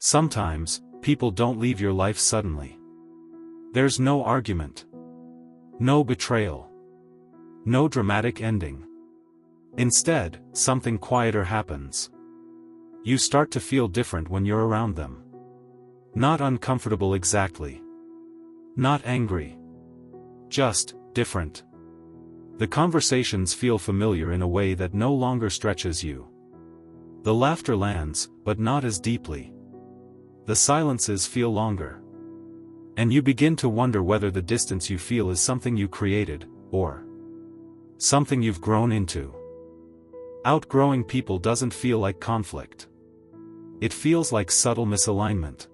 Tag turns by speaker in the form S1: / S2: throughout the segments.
S1: Sometimes, people don't leave your life suddenly. There's no argument. No betrayal. No dramatic ending. Instead, something quieter happens. You start to feel different when you're around them. Not uncomfortable exactly. Not angry. Just different. The conversations feel familiar in a way that no longer stretches you. The laughter lands, but not as deeply. The silences feel longer. And you begin to wonder whether the distance you feel is something you created, or something you've grown into. Outgrowing people doesn't feel like conflict. It feels like subtle misalignment.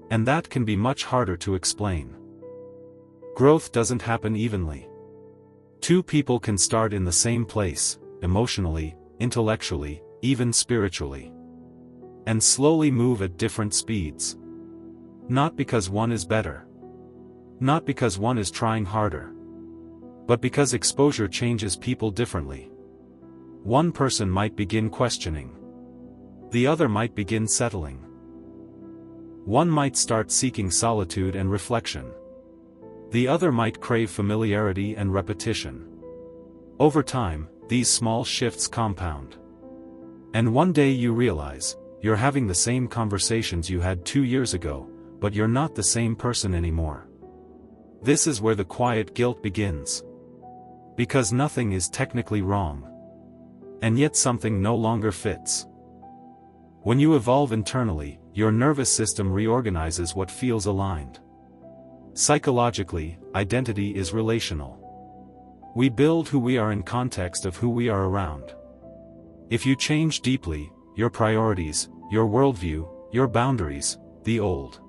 S1: And that can be much harder to explain. Growth doesn't happen evenly. Two people can start in the same place, emotionally, intellectually, even spiritually. And slowly move at different speeds. Not because one is better. Not because one is trying harder. But because exposure changes people differently. One person might begin questioning. The other might begin settling. One might start seeking solitude and reflection. The other might crave familiarity and repetition. Over time, these small shifts compound. And one day you realize, you're having the same conversations you had 2 years ago, but you're not the same person anymore. This is where the quiet guilt begins. Because nothing is technically wrong. And yet something no longer fits. When you evolve internally, your nervous system reorganizes what feels aligned. Psychologically, identity is relational. We build who we are in context of who we are around. If you change deeply, your priorities, your worldview, your boundaries, the old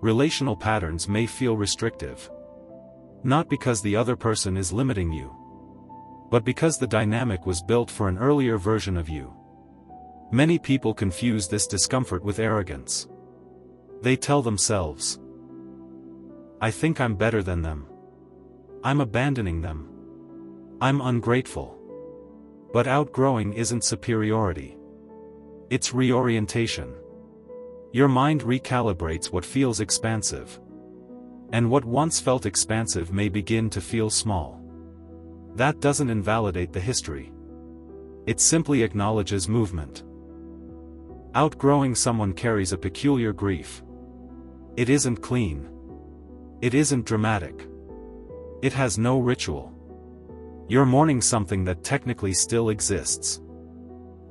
S1: relational patterns may feel restrictive. Not because the other person is limiting you, but because the dynamic was built for an earlier version of you. Many people confuse this discomfort with arrogance. They tell themselves, I think I'm better than them. I'm abandoning them. I'm ungrateful. But outgrowing isn't superiority. It's reorientation. Your mind recalibrates what feels expansive. And what once felt expansive may begin to feel small. That doesn't invalidate the history. It simply acknowledges movement. Outgrowing someone carries a peculiar grief. It isn't clean. It isn't dramatic. It has no ritual. You're mourning something that technically still exists.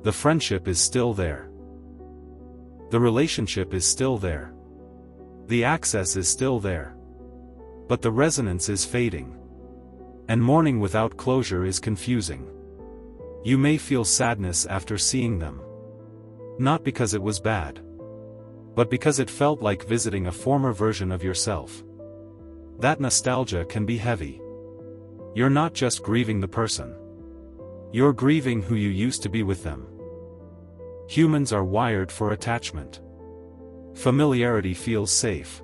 S1: The friendship is still there. The relationship is still there. The access is still there. But the resonance is fading. And mourning without closure is confusing. You may feel sadness after seeing them. Not because it was bad. But because it felt like visiting a former version of yourself. That nostalgia can be heavy. You're not just grieving the person. You're grieving who you used to be with them. Humans are wired for attachment. Familiarity feels safe.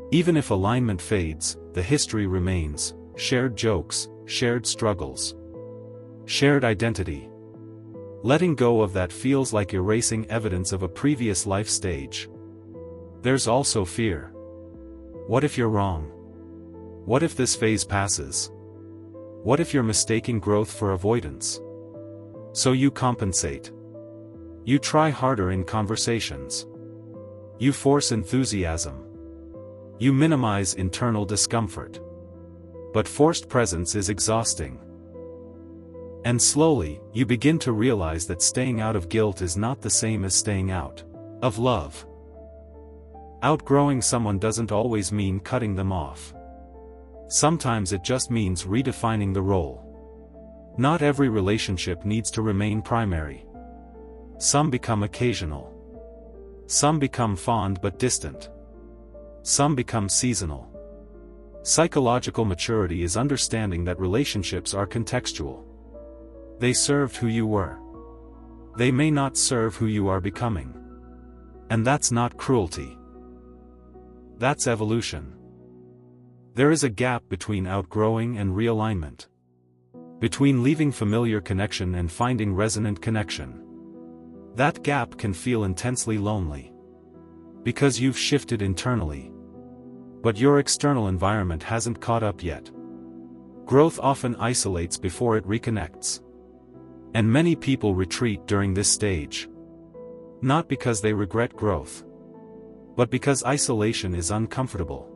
S1: Even if alignment fades, the history remains, shared jokes, shared struggles. Shared identity. Letting go of that feels like erasing evidence of a previous life stage. There's also fear. What if you're wrong? What if this phase passes? What if you're mistaking growth for avoidance? So you compensate. You try harder in conversations. You force enthusiasm. You minimize internal discomfort. But forced presence is exhausting. And slowly, you begin to realize that staying out of guilt is not the same as staying out of love. Outgrowing someone doesn't always mean cutting them off. Sometimes it just means redefining the role. Not every relationship needs to remain primary. Some become occasional. Some become fond but distant. Some become seasonal. Psychological maturity is understanding that relationships are contextual. They served who you were. They may not serve who you are becoming. And that's not cruelty. That's evolution. There is a gap between outgrowing and realignment. Between leaving familiar connection and finding resonant connection. That gap can feel intensely lonely. Because you've shifted internally. But your external environment hasn't caught up yet. Growth often isolates before it reconnects. And many people retreat during this stage. Not because they regret growth, but because isolation is uncomfortable.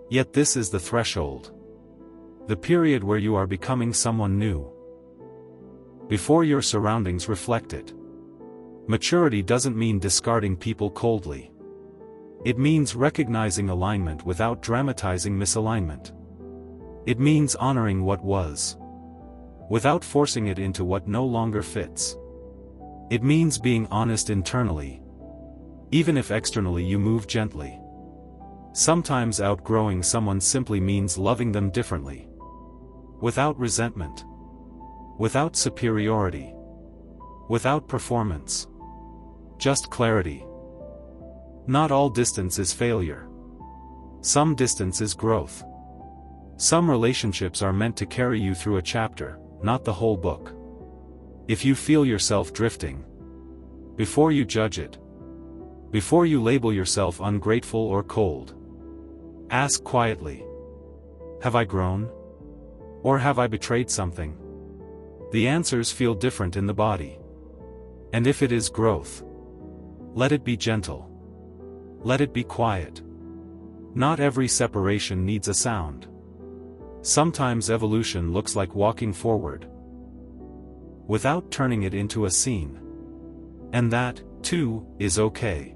S1: Yet this is the threshold. The period where you are becoming someone new. Before your surroundings reflect it. Maturity doesn't mean discarding people coldly. It means recognizing alignment without dramatizing misalignment. It means honoring what was, without forcing it into what no longer fits. It means being honest internally, even if externally you move gently. Sometimes outgrowing someone simply means loving them differently. Without resentment. Without superiority. Without performance. Just clarity. Not all distance is failure. Some distance is growth. Some relationships are meant to carry you through a chapter, not the whole book. If you feel yourself drifting, before you judge it, before you label yourself ungrateful or cold, ask quietly, have I grown? Or have I betrayed something? The answers feel different in the body. And if it is growth, let it be gentle. Let it be quiet. Not every separation needs a sound. Sometimes evolution looks like walking forward, without turning it into a scene. And that, too, is okay.